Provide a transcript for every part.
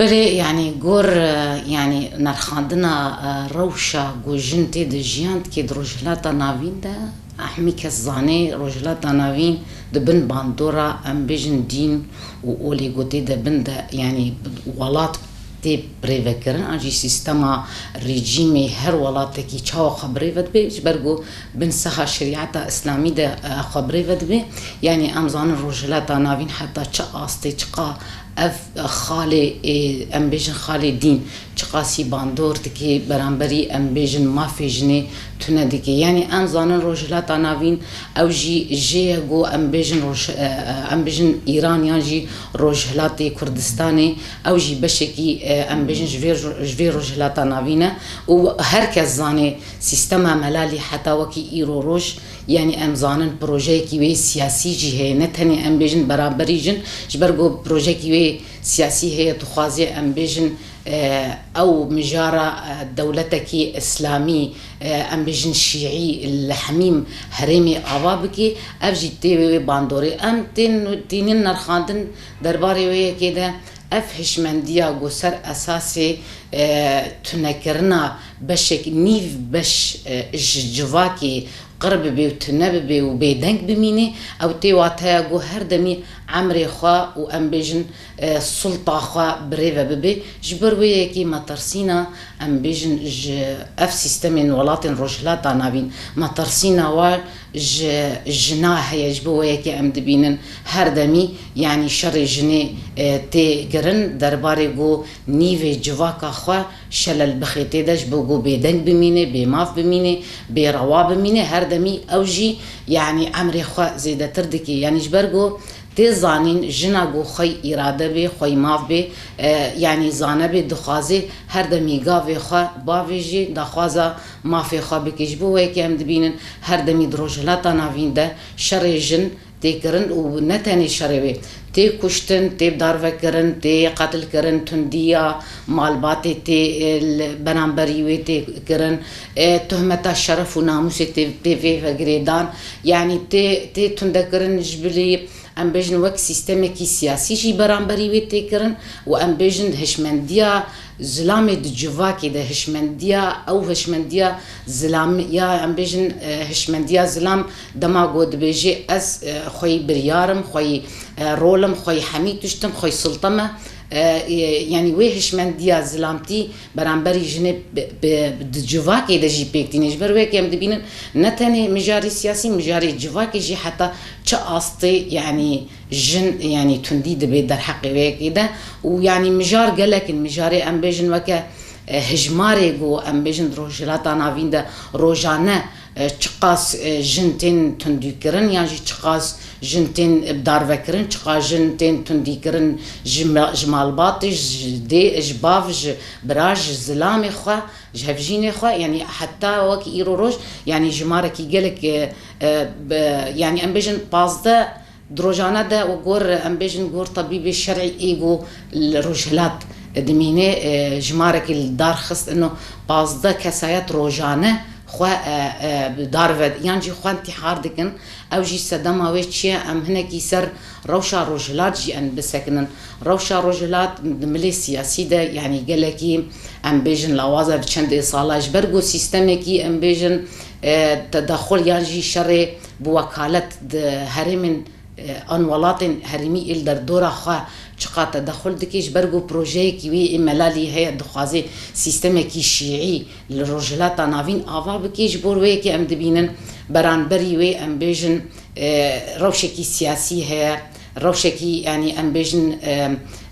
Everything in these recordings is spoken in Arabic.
بله يعني جور يعني نرخاندنا روشا جوجن تيد جيانت كي دروجلاتا نافين ده أحمي كزاني رجلاتا نافين دبن باندورا أم بيجن دين وأولي قوتي دبن ده يعني ولات تي بريفكرن أجي سيستما ريجيمي هر ولاتكي چاو خبريفت بي جبرگو بن سها شريعتا اسلامي ده خبريفت بي يعني أمزان رجلاتا نافين حتى چا آستي چقا اف خالی ام بیجن خالی دین چقاسی باندور تکی برانبری ام بیجن مافی جنی تونه دیگه یعنی ام زانن روجلات ناوین او جی گو ام بیجن ایران یا جی روجلات کردستانی او جی بشکی ام بیجن جوی روجلات ناوینه و هر کس زانه سیستم ملالی حتی وکی ایرو روج يعني ام زانن بروجي كي سياسي جي هي نتني ام بيجن برابري جن جبرغو بروجي كي سياسي هي تخازي ام بيجن او مجارة دولتكي اسلامي ام بيجن شيعي الحميم هرمي ابابكي افجي تي باندوري ام تين نرخاندن درباري وي كده افهش من ديا غسر اساسي تنكرنا بشك نيف بش جواكي قرب بي وتنب بي وبيدنك بميني او تي واتايا جو هر دمي عمري خوا و ام بيجن سلطة خوا بريفا ببي جبروي كي ما ترسينا ام بيجن اف سيستمين ولاتن رجلاتا نابين ما ترسينا و جنا هي جبوي كي ام دبينن هر دمي يعني شر جني تي قرن درباري جو نيفي جواكا خوا شلل بخيتي داش بوجو بيدنك بميني بماف بميني بروا بميني هر دمي اوجي يعني عمري خوا زيدا تردكي يعني جبرجو تزانين جناجو خي إرادة بي خي ماف بي يعني زانه بي دخازي هر دمي غاوي خوا باويجي دخوازا مافي خوا بكيجبو ويكي هم دبينن هر دمي دروجلاتا نافين ده شر جن تكرن ونتاني شروي تي كشتن تي بدار كرن تي قتل كرن تنديا مالباتي تي بنامبريوي تي كرن تهمة الشرف وناموس تي في فقريدان يعني تي تندكرن جبلي ام بيجن وك سيستمكي سياسي جي برانبريوي تي كرن وام بيجن هشمنديا زلامي دجواكي ده هشمنديا او هشمنديا زلام يا ام بيجن هشمنديا زلام دما قود بيجي از خوي بريارم خوي رولم خوي حميد تشتم خوي سلطمه يعني ويهش من ديا زلامتي برانبري جنب بدجواكي ده جي بيكتين جبر ويك يم دبينن نتني مجاري سياسي مجاري جواكي جي حتى تشاستي يعني جن يعني تندي دبي در حق ويك ده ويعني مجار قالك المجاري ام بيجن وكا هجماري جو ام بيجن روجلاتا نافين ده روجانه چقاس جنتين تندي كرن يعني چقاس جنتين بدار وكرن چقا جنتين تندي كرن جمال باطش دي اجباف براج زلامي خوا جهفجيني خوا يعني حتى وك ايرو روج يعني جماركي قالك يعني ام بيجن بازده دروجانه ده وقور ام بيجن قور طبيب الشرعي ايجو الرجلات دمينه جمارك الدار خص انه بازده كسايات روجانه خوا دارفد يعني جي خوا انتحار دكن او جي سدما ويتشي ام هناكي سر روشا روجلات جي ان بسكنن روشا روجلات ملي سياسي ده يعني قالكي ام بيجن لوازا بچند صالاج برغو سيستمكي ام بيجن تدخل يعني جي شر بوكالة هرمن انولات هرمي ال در دورا خوا چقا تدخل دكيش برغو بروجي كي وي ملالي هي دخازي سيستم كي شيعي للرجلات نافين افا بكيش بوروي كي ام دبينن برانبري وي ام بيجن روشكي سياسي هي روشكي يعني ام بيجن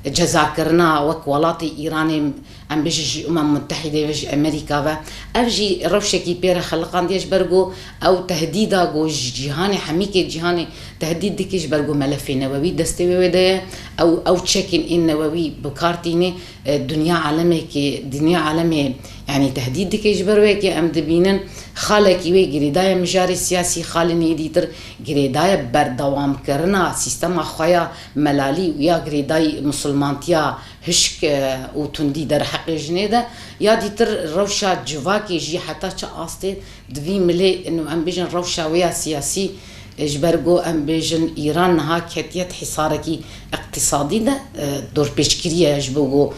جزاكرنا وك ولاتي ايراني ام بيجي امم متحده بيجي امريكا افجي روشكي بير خلقان ديش برغو او تهديدا جو جهاني حميكي جهاني تهديد ديكيش برغو ملف نووي دستوي ده او تشيكين ان نووي بكارتيني دنيا عالمي كي دنيا عالمي يعني تهديد ديكيش بروي كي ام دبينن خالكي وي جريدايه مجاري سياسي خالني ديتر جريدايه بردوام كرنا سيستم خويا ملالي ويا جريداي مسلمانتيا هشك وتندي در حق جنيده يا ديتر روشا جواكي جي حتى تشاستي دوي ملي انه ام بيجن روشا ويا سياسي جبرگو ام بیجن ایران نها کتیت حصارکی اقتصادی ده دور پیشگیریه جبگو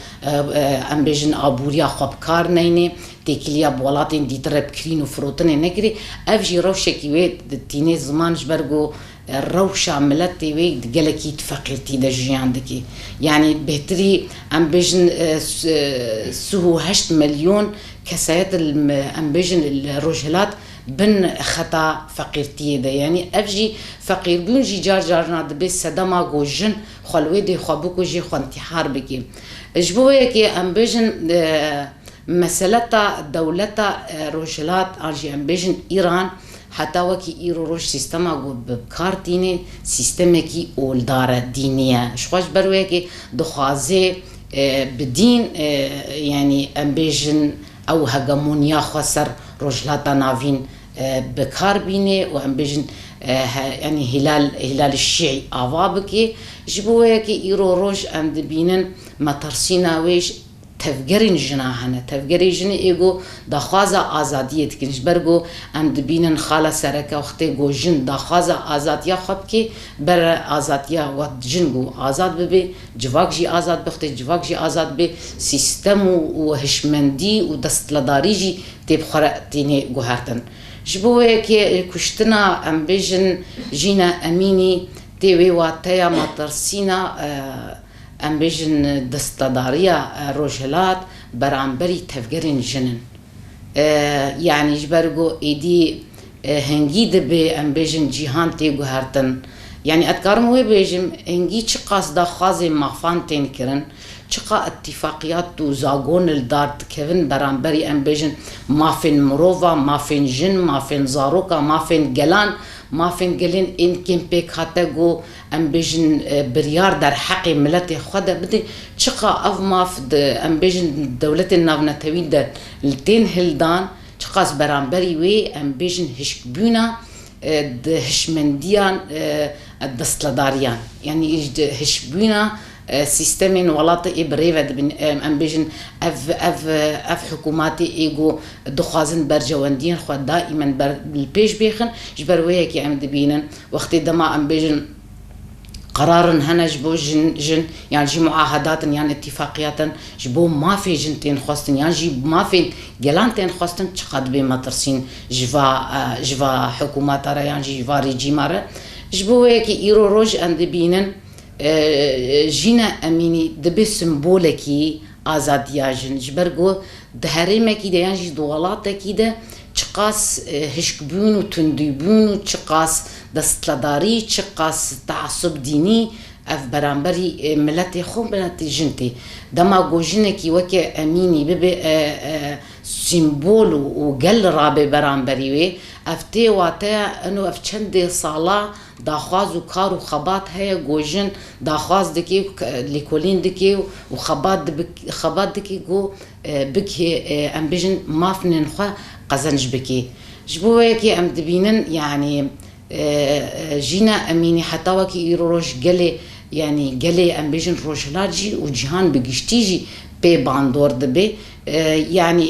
ام بیجن آبوریا خوابکار نینه تکیلیا بولاتین دیتر بکرین و فروتن نگری افجی روشکی وی تینه زمان جبرگو روشا ملتی وی گلکی فقیرتی ده جیان دکی یعنی بهتری ام بیجن 8 مليون كسایت ام بیجن الرجلات بن خطا فقيرتي ده يعني افجي فقير بون جي جار جارنا دبي سدما جوجن خلوي دي خبوكو جي خو انتحار بكي اجبوه كي ام بيجن مسألة دولة روجلات انجي ام بيجن ايران حتى وكي ايرو روج سيستما جو بكارتيني سيستما كي اولدار دينية شخوش بروه كي دخوازي بدين يعني ام بيجن او هجمونيا خسر رجلاتا نافين بكار بيني وهم بيجن يعني هلال الشيعي آوابكي جبوه كي إيرو روج عند بينن ما ترسينا ويش تفجرين جناحنا تفجرين جنا إيجو دخوازة آزادية تكنش برجو عند بينن خالة سركة وقتي جو جن دخوازة آزادية خبكي بر آزادية وقت جنجو آزاد ببي جواك جي آزاد بختي جواك جي آزاد بي سيستم وهشمندي ودستلداري جي تبخرق تيني جوهرتن جبوه كي كشتنا ام بيجن جينا اميني تيوي واتيا مطرسينا ام بيجن دستداريا روجلات برانبري تفجرين جنن يعني جبرجو ايدي هنجي دبي ام بيجن جيهان تي جوهرتن يعني اتكارم وي بيجم هنجي چقاس دا خازي مغفان تين كرن چقا اتفاقيات و زاغون الدار كيفن برانبري ام بيجن ما فين مروفا ما فين جن ما فين زاروكا ما فين جلان ما فين جلين ان كيم بيك هاتاغو ام بيجن بريار در حق ملتي خدا بدي چقا اف ما ام بيجن دولة النافنتوي در التين هلدان چقاس برانبري وي ام بيجن هشبونا هشمنديان الدستلداريان يعني هشبونا سيستمين ولاطي بريفد ام بيجن اف حكوماتي ايجو دخازن برجواندين خو دائما بالبيش بيخن جبرويه كي ام دبينن وقت دما ام بيجن قرار هنا جبو جن يعني جي معاهدات يعني اتفاقيات جبو ما في جنتين خواستن يعني جي ما في جلانتين خواستن تقد بما ترسين جوا حكومات يعني جوا ريجيم جبو كي ايرو روج اند بينن جينا اميني دبي سمبولكي ازاديا جن جبرغو دهريمكي ديان جي دولاتكي ده چقاس هشكبون و تنديبون و چقاس دستلداري چقاس تعصب ديني اف برانبري ملتي خو ملتي جنتي دما گوجنكي وكي اميني ببي سيمبول و قل رابي برانبري وي افتي واتا انو اف چند صالا داخواز و کار و خبات هيا گوجن داخواز دكي ليكولين دكي و خبات دكي جو بكي ام بيجن مافنن خو قزنج بكي جبوه كي ام دبينن يعني جينا اميني حتى وكي يروج قلي يعني قلي ام بيجن روجلاجي وجهان بقشتيجي بي باندور دبي يعني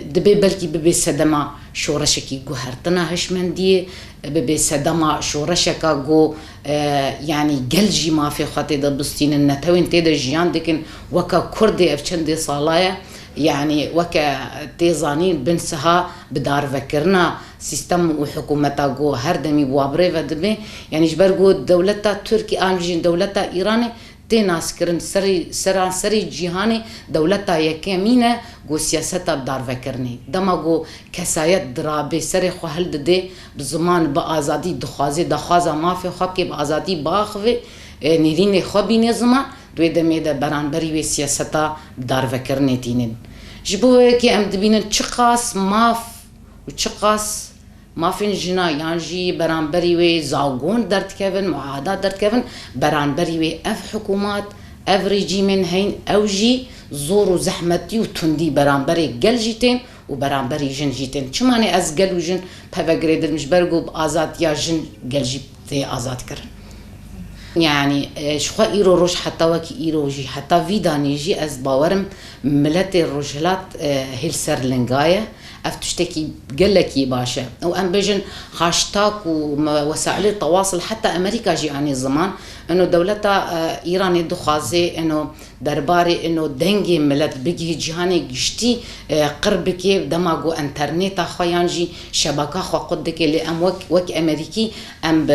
دبي بلكي ببي سدما شورشكي جوهرتنا هشمندية ببي سدما شورشكا جو يعني قلجي ما في خطي دبستين النتوين تيدا جيان دكن وكا كردي افشندي صالايا يعني وكا تيزانين بنسها بدار فكرنا سيستم وحكومتا جو هردمي بوابري ودبي يعني جبرجو دولتا تركي انجين دولتا ايراني تناس كرن سري جهاني دولتا يكمينه جو سياستا بدار فكرني دما جو كسايت درابي سري خو هل دي بزمان بازادي دخوازه ما في خبكي بازادي باخوي نيرين خو بي زمان دوی دمی ده برانبری و سیاستا دار وکرنه تینن جبوه که ام دبینن چقاس ماف و چقاس مافین جنا یعنی جی برانبری و زاگون درد کهون معاهدات درد کهون برانبری و اف حکومات اف رژیمن هین او جی زور و زحمتی و تندی برانبری گل جیتین و برانبری جن جیتین چمانی از گل و جن پوگره درمش برگو آزاد یا جن گل جیتی آزاد کرن يعني شخوا إيرو روش حتى وكي إيرو جي حتى فيداني جي أز باورم ملتي الرجلات هيل سرلنغاية افتشتكي قلكي باشا وام بيجن هاشتاك ووسائل التواصل حتى امريكا جي اني زمان انه دولتا ايران دخازي انه درباري انه دنگي ملت بيجي جهاني گشتي قربك دماغو انترنت خويانجي شبكه خو قدك اللي ام وك امريكي ام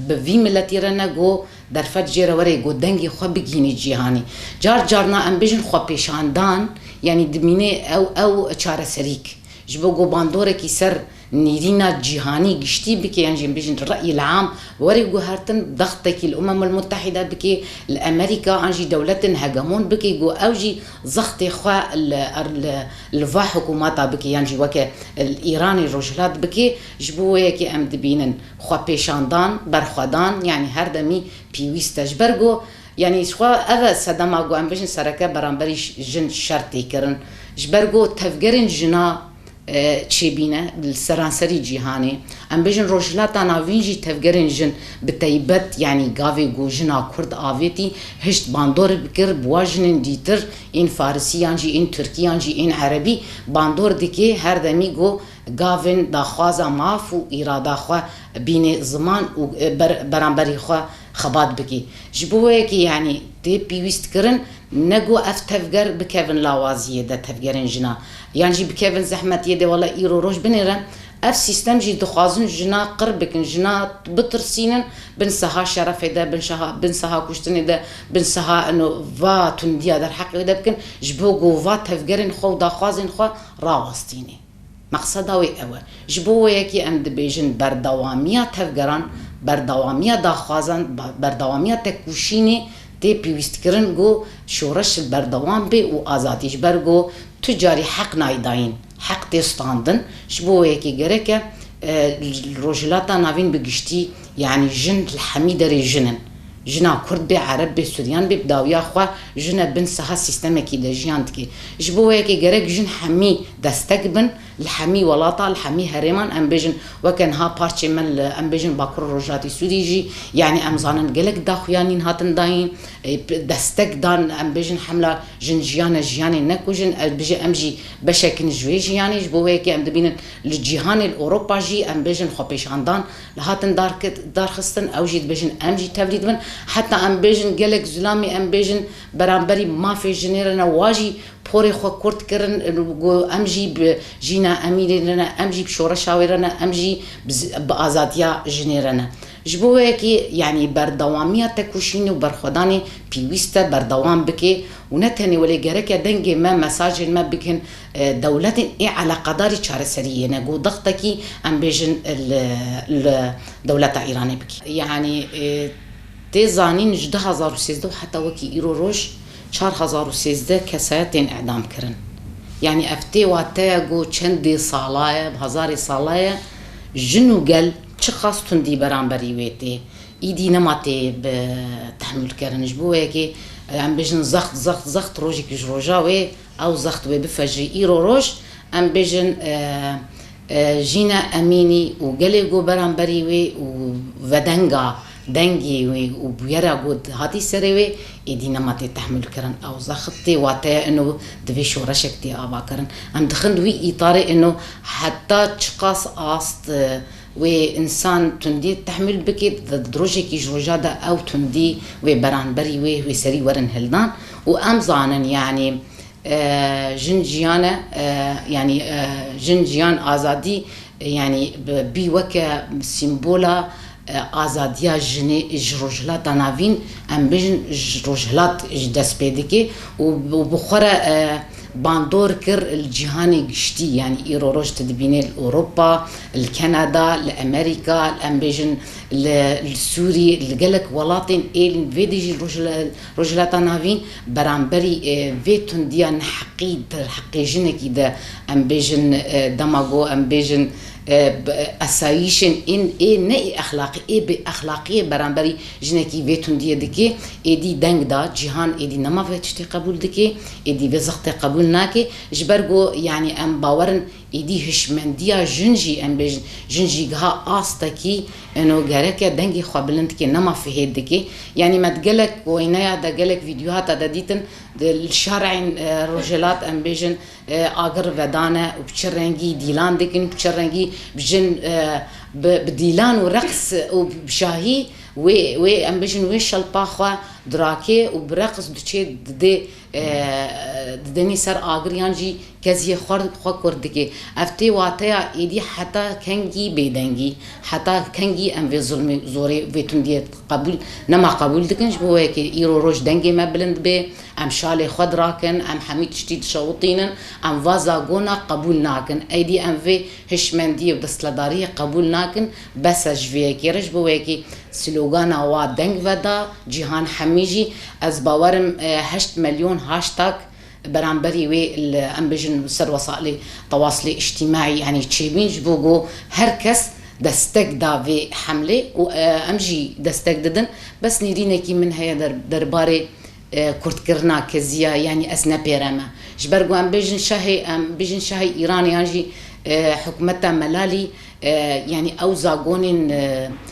بفي ملت ايران جو در فجر وري جو دنگي خو بيجيني جهاني جارنا ام بيجن خو پیشاندان يعني دمينه او چاره سريك جبو جو باندوركي سر نيرينا جهاني قشتي بكي يعني بيجن الرأي العام وريقو هارتن ضغطك الأمم المتحدة بكي الأمريكا أنجي دولة هجمون بكي جو أوجي ضغط خوا الفا حكوماتها بكي يعني وكا الإيراني الرجلات بكي جبوه يكي أم دبينن خوا بيشاندان برخوادان يعني هردمي بيويستا جبرجو يعني شوا أذا سدما جو أم بيجن سركة برانبري جن شرطي كرن جبرجو تفجرن جنا تشيبينا السرانسري جيهاني ام بيجن روجلاتا نافينجي تفجرين جن بتيبت يعني غافي جوجنا كرد آفيتي هشت باندور بكر بواجن ديتر ان فارسيانجي ان تركيانجي ان عربي باندور ديكي هر دمي جو غافن داخوازا مافو إرادا خوا بين زمان و برانبري خوا خبات بكي جبوهيكي يعني دي بيويست كرن نگو اف تفجر بكيفن لاوازيه ده تفجرين جنا يعني جي بكيفن زحمت يدي والله ايرو روش بنيرن اف سيستم جي دخوازن جنا قربكن جنا بترسينن بنسها شرف ده بنسها كشتن ده بنسها انه فا تنديا در حق ده بكن جبوغو فا تفجرين خو داخوازن خو راوستيني مقصده وي اول جبو يكي ام دبيجن بردواميه تفجران بردواميه داخوازن بردواميه تكوشيني تي بيوست كرن جو شورش البردوام بي و آزاديش برگو تجاري حق نايداين حق تستاندن شبو يكي جريكا الرجلاتا نافين بگشتي يعني جن الحميدري جنن جنا كرد بي عرب بي سوريان بي بداويا خوا جنا بنسها سيستمكي دا جيانتكي جبو يكي جريك جن حمي دستقبن الحمي ولاطا الحمي هريمان ام بيجن وكان ها بارتشي من ام بيجن باكر روجاتي سوريجي يعني ام زانن قلق داخويانين هاتن داين دستك دان ام بيجن حمله جن جياني نكو جن بيجي امجي بشكل جويجي يعني جبو يكي ام دبين الجيهان الاوروبا جي ام بيجن خبيش عندان لهاتن دار خستن او جيت بيجن امجي تبريد من حتى ام بيجن قلق زلامي ام بيجن برانبري ما في جنيرنا واجي بوري خو كورت كرن امجي بجينا اميرنا امجي بشورشاورنا امجي بازاديا جنيرنا جبوهكي يعني بردوامية تكوشيني وبرخداني بيويستا بردوام بكي ونتهني ولي جاركا دنجي ما مساج ما بكن دولة اي على قداري شار سرية نقو ضغطكي ام بيجن الدولة ايراني بكي يعني تيزانين جده 2016 وحتى وكي ايرو روش 4013 کسایتین اعدام کردن یعنی افتی واتیگو چندی سالیه بهزاری سالیه جنو گل چه خواستن دی برانبری ویتی ایدی نماتی به تحمل کردن جبوه که ام بجن زخت روزی کج روزاوی او زخت و بفجری ایرو روش ام بجن جینا امینی و گلیگو برانبری وی و ودنگا دنگي وبيرا قد هاتي سريوي إدينا ما تتحمل كرن أو زخطي واتي إنه دبي شورشك دي آبا كرن أم دخل وي إطاري إنه حتى تشقاس آست وإنسان تندي تحمل بكي دروجك يجوجادا أو تندي وبران بري وسري ورن هلدان وأم زانن يعني جنجيانا يعني جنجيان آزادي يعني بيوكا سيمبولا آزادیا جنی جروجلات ناوین ام بجن جروجلات دست پیدکی و بخوره باندور كر الجهاني قشتي يعني إيرو روج تدبيني أوروبا الكندا الأمريكا الأمبيجن السوري الجلك ولاتين إل فيديجي رجلات نافين برانبري فيتون ديان حقي جنك إذا أمبيجن دماغو أمبيجن اسایشن این نه اخلاقی به اخلاقی برانبری جنکی ویتون دیه دکی ایدی دنگ دا جهان ایدی نما ویتشتی قبول دکی ایدی وزخت قبول ناکی جبرگو یعنی ام باورن إيدي هشمندية جنجي أم بيجن جنجي جها آستكي إنه جرك دنجي خبلنتكي نما في هيدكي يعني ما تقلك وينايا دا قلك فيديوهات دا ديتن الشارع رجلات أم بيجن آجر ودانا وبشرنجي ديلان دكن بشرنجي بجن بديلان ورقص وبشاهي و ام بيجن ويش الباخوا دراكي وبرقص دشي دي دني سر آگریان جی کزی خود کردگی افتی واتیا ایدی حتی کنگی بیدنگی حتی کنگی ام و ظلم زوری ویتون دیت قبول نما قبول دکنش بوه که ایرو روش دنگی ما بلند به ام شال خود راکن ام حمید شتید شوطینن ام وازا گونا قبول ناکن ایدی ام و هشمندی و دستلداری قبول ناکن بس جویه که رش بوه که سلوگانا وا دنگ ودا جهان حمیجی از باورم 8 مليون هاشتاج برانبري وي ام بيجن سر وسائل التواصل الاجتماعي يعني تشيبين جبوغو هركس دستك دا في حمله وامجي دستك ددن بس نيرينا كي من هي درباري كرت كرنا كزيا يعني اسنا بيرما جبرغو ام بيجن شاهي ايراني يعني حكومتها ملالي يعني او زاغونين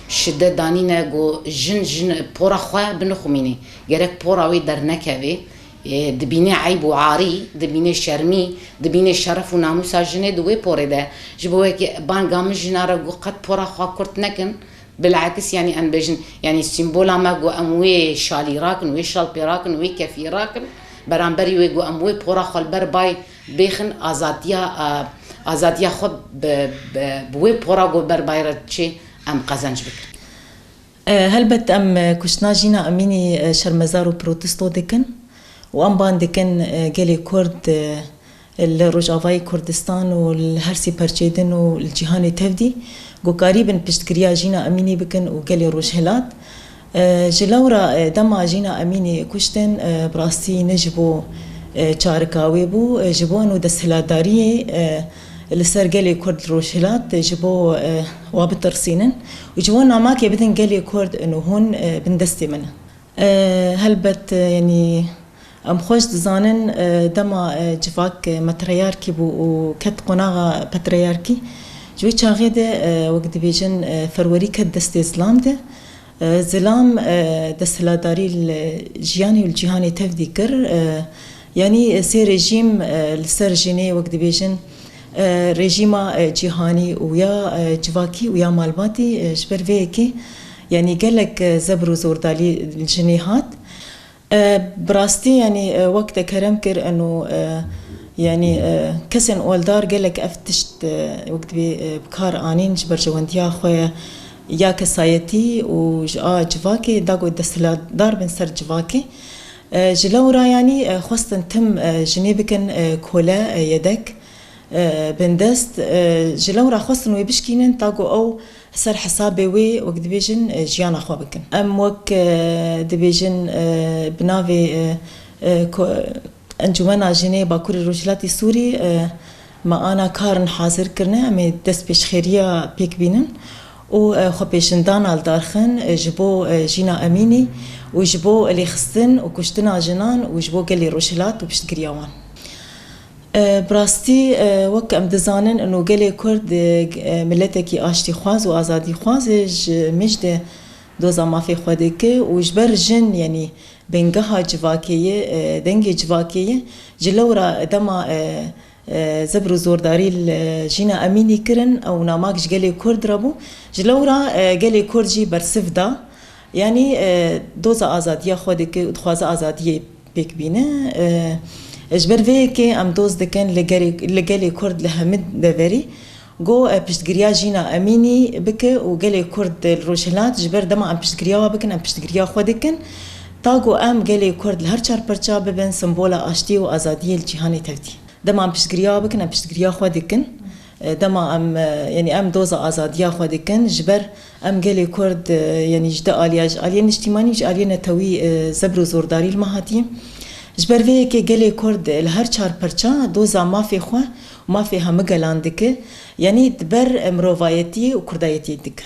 شده دانينا جو جن بورا خوا بنخميني جرك بورا وي درنكوي دبيني عيب وعاري دبيني شرمي دبيني شرف وناموس جنه دوي بوري ده جبوكي بان قام جنارا جو قد بورا خوا كرت نكن بالعكس يعني ان بيجن يعني سيمبولا ما جو اموي شالي راكن وي شالبي راكن وي كفي راكن برانبري وي جو اموي بورا خال برباي بيخن ازاديا خو بوي بورا جو بربايرتشي ام قزنج بك هل بت ام كشنا جينا اميني شرمزارو بروتستو دكن وام بان دكن جالي كرد الرجافاي كردستان والهرسي برشيدن والجهاني تفدي جو قريبا بشتكريا جينا اميني بكن وجالي روجهلات جلورا دما جينا اميني كشتن براستي نجبو چاركاوي بو جبو انو دستهلاداري لسر جالي كرد روجهلات جبو وابترسينن وجبو ناماك يبدن جالي كرد انو هون بندستي منه هل بت يعني ام خوش دزانن دما جفاك مترياركي بو وكت قناغا بترياركي جوي چاغيد وقت بيجن فروري كت دست اسلام ده زلام دستهلاداري الجياني والجهاني تفدي كر يعني سي ريجيم لسر جيني وقت بيجن ريجيما جهاني ويا جواكي ويا مالباتي جبر فيكي يعني قالك زبرو زوردالي الجنيهات براستي يعني وقت كرم كر انه يعني كسن اولدار قالك افتشت وقت بكار انين جبر جوانتيا خويا يا كسايتي و جواكي داغو دستلا دار بن سر جواكي جلورا يعني خصن تم جنيبكن كولا يدك بندست جلورا خصن ويبشكينن تاغو او سر حسابي وي وقت بيجن جيانا خو بكن ام وك دبيجن بنافي انجمنا جني باكوري روجلاتي سوري ما انا كارن حاضر كرنا ام دست بيش خيريه بيك بينن و خو بيشندان الدارخن جبو جينا اميني وجبو اللي خصن وكشتنا جنان وجبو قالي روجلات وبشتكرياوان براستي وك ام دزانن انه قالي كرد ملتكي اشتي خواز وازادي خواز مجد دوزا ما في خودك وجبر جن يعني بنقها جواكيه دنجي جواكيه جلورا دما زبرو زورداري جينا اميني كرن او ناماكش قالي كرد ربو جلورا قالي كردجي برسفدا يعني دوزا ازاديه خودك ودخوازا ازاديه بيك بينه اجبر فيكي ام دوز دكن لقالي كرد لهمد دافري جو بشتقريا جينا اميني بك وقالي كرد الروجهلات جبر دما ام بشتقريا بكن ام بشتقريا خودكن تاغو ام قالي كرد لهر چار پرچا ببن سمبولا اشتي و ازادي الجهاني تفدي دما ام بشتقريا بكن ام بشتقريا خودكن دما ام يعني ام دوزا ازاديا خودكن جبر ام قالي كرد يعني جدا الياج الين اجتماعي الين توي زبرو زورداري المهاتي جبر ويكي قالي كرد الهر چار پرچا دوزا ما في خو وما في هم گلاندك يعني تبر مروفايتي وكردايتي دك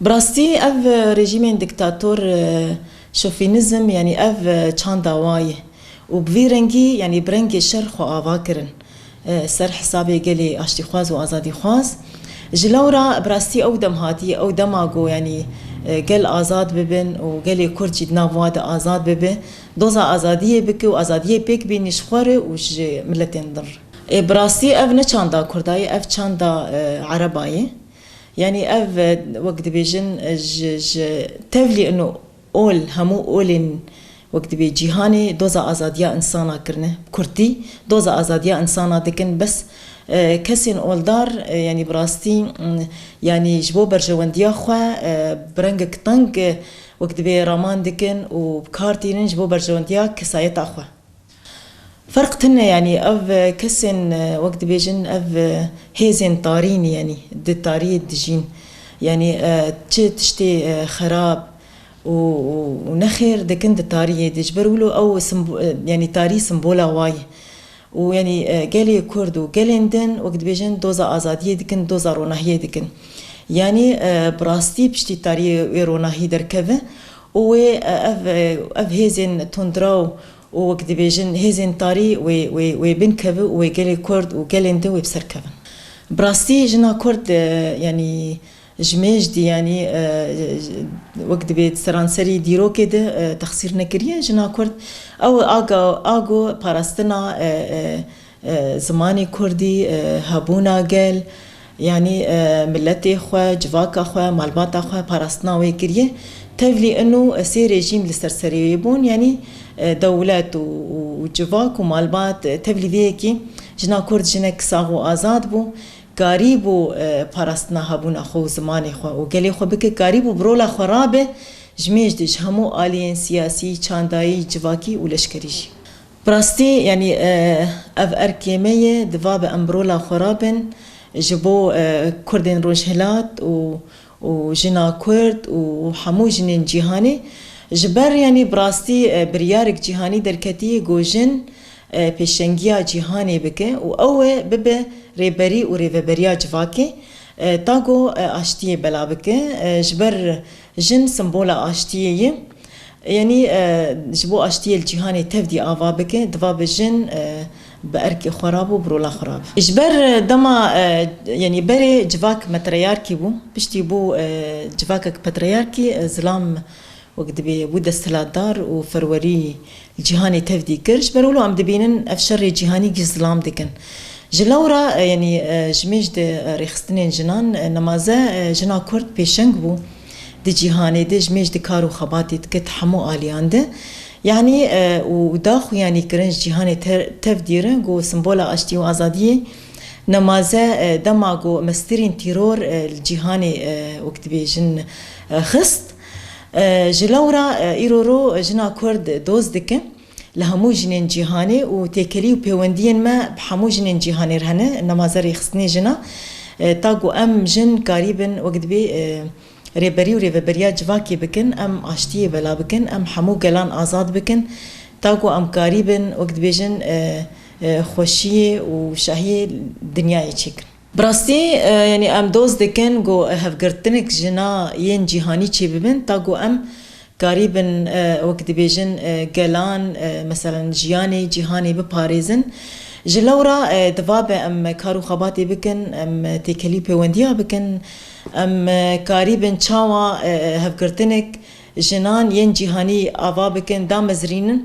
براستي اف ريجيمين ديكتاتور شوفينيزم يعني اف چان داواي وبفيرنجي يعني برنجي شرخ و آواكرن سر حسابي قالي اشتي خواز وازادي خواز جلورا براستي او دم هاتي او دماغو يعني قال آزاد ببن وقالي كرجي دنافواد آزاد ببن دوزا آزادية بك وآزادية بيك بين شخوره وش ملتين ضر براسي اف نچاندا كرداي اف چاندا عرباي يعني اف وقت بيجن تفلي انه اول همو اولين وقت بي جيهاني دوزا آزادية انسانا كرنه كردي دوزا آزادية انسانا دكن بس كسين اولدار يعني براستي يعني جبو برجوانديا خوا برنجك طنق وقت بي رامان دكن وبكارتين جبو برجوانديا كسايت اخوا فرق تنا يعني اف كسن وقت بيجن اف هيزن طارين يعني دي طاري دجين يعني تشتي خراب ونخير دكن دي طاري دجبرولو او يعني طاري سمبولا واي ويعني قالي كرد وقالندن وقت بيجن دوزا آزادية دكن دوزا روناهية دكن يعني براستي بشتي طاري روناهي دركبه و اف هيزن تندراو ووقت بيجن هيزن طاري وبنكبه وقالي كرد وقالندن وبسركبه براستي جنا كرد يعني جميج دي يعني وقت بيت سرانسري ديرو كده تخسير نكريه جنا كرد او اغو باراستنا زماني كردي هابونا قال يعني ملتي خوا جواكا خوا مالباتا خوا باراستنا ويكريه تفلي انه سي ريجيم لسرسري يبون يعني دولات وجواك ومالبات تفلي ذيكي جنا كرد جنك ساغو آزاد بو قريبو باراستنا هابون اخو زماني خو وقالي خو بك قريبو برولا خرابه جميج دج همو آلين سياسي چانداي جواكي ولشكريش براستي يعني اف اركيميه دفاب امبرولا خرابن جبو كردين روجهلات وجنا كرد وحمو جنين جيهاني جبر يعني براستي بريارك جيهاني دركتي جوجن پیشنگیا جهانی بکه و اوه ببه ریبری و ریبریا جواکی تاگو آشتیه بلا بکه جبر جن سمبولا آشتیه يعني جبو آشتیه الجهانی تفدي آوا بکه دواب جن بأركي خرابو برولا خراب جبر دما يعني بري جواك مترياركي بو بشتي بو جواكك بترياركي زلام وقت بي بود استلادار وفروري الجهاني تفدي كرش برولو عم دبينن افشر جهاني جزلام دكن جلورا يعني جميج دي ريخستنين جنان نمازه جنا كرد بيشنگ بو دي جهاني دي جميج دي كارو خباتي تكت حمو آليان ده يعني وداخو يعني كرنج جهاني تفديره جو سمبولا اشتي وازاديه نمازه دماغو مسترين تيرور الجهاني وقت بي جن خست جلورا ايرورو جنا كرد دوز دكه لهمو جنين جيهاني وتيكلي وبيوندين ما بحمو جنين جيهاني رهنه نمازري خصني جنا تاغو ام جن قريبا وقت بي ريبري وريبريا جواكي بكن ام اشتي بلا بكن ام حمو قلان آزاد بكن تاغو ام قريبا وقت بي جن خوشيه وشهيه دنياي تشكن براستي يعني ام دوز دكن جو هفقرتنك جنا ين جيهاني تشي ببن تاغو ام قريبا وقت بيجن قلان مثلا جياني جيهاني بباريزن جلورا دفابة ام كارو خباتي بكن ام تيكلي بيونديا بكن ام قريبا تشاوا هفقرتنك جنان ين جيهاني آوا بكن دامزرينن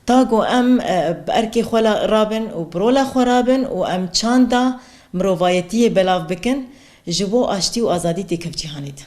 تاغو ام بأركي خولا رابن وبرولا خرابن وام چاندا مروفايتية بلاف بكن جبو آشتي و آزادي تكف جهانيد